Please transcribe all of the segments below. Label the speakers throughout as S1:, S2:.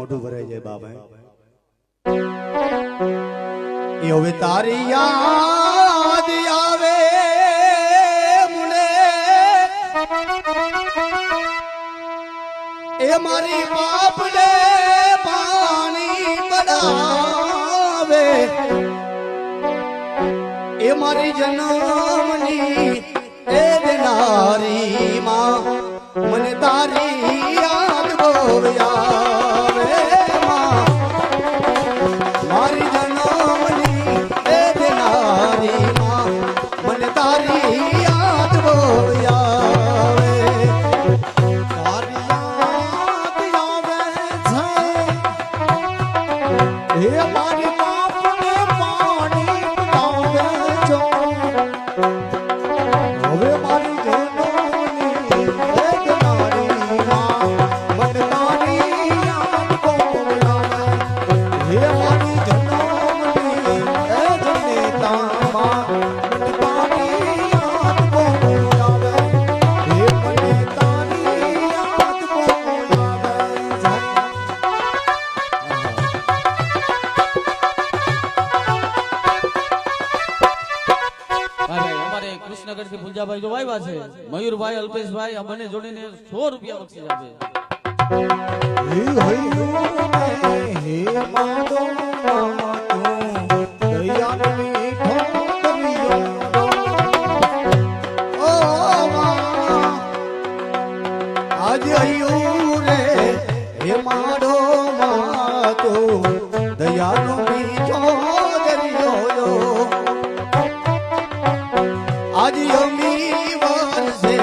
S1: મોઢું ભરાઈ જાય બાબા એ હવે તારી યાદ આવે મુને એ મારી બાપને પાણી પડાવે એ મારી જન્મની એ દેનારી માં મને તારી યાદ બહુ આવે માં મારી જન્મની એ દેનારી માં મને તારી યાદ બહુ આવે તારી યાદ આવે છે હે મારી બાપને પાણી પડાવે છો હવે મારી
S2: કૃષ્ણગઢ થી પુંજાભાઈ જો આવ્યા છે મયુરભાઈ અલ્પેશભાઈ આ બંને જોડીને 100 રૂપિયા બક્ષીસ આપે
S1: આજે અયું રે હે મારો માતો દયાનો મીઠો દરિયો આજે અમી વરસે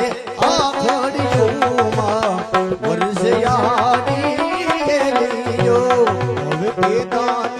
S1: આખડિયોમાં વરસે યાદી ગેલીયો હવે પેદાન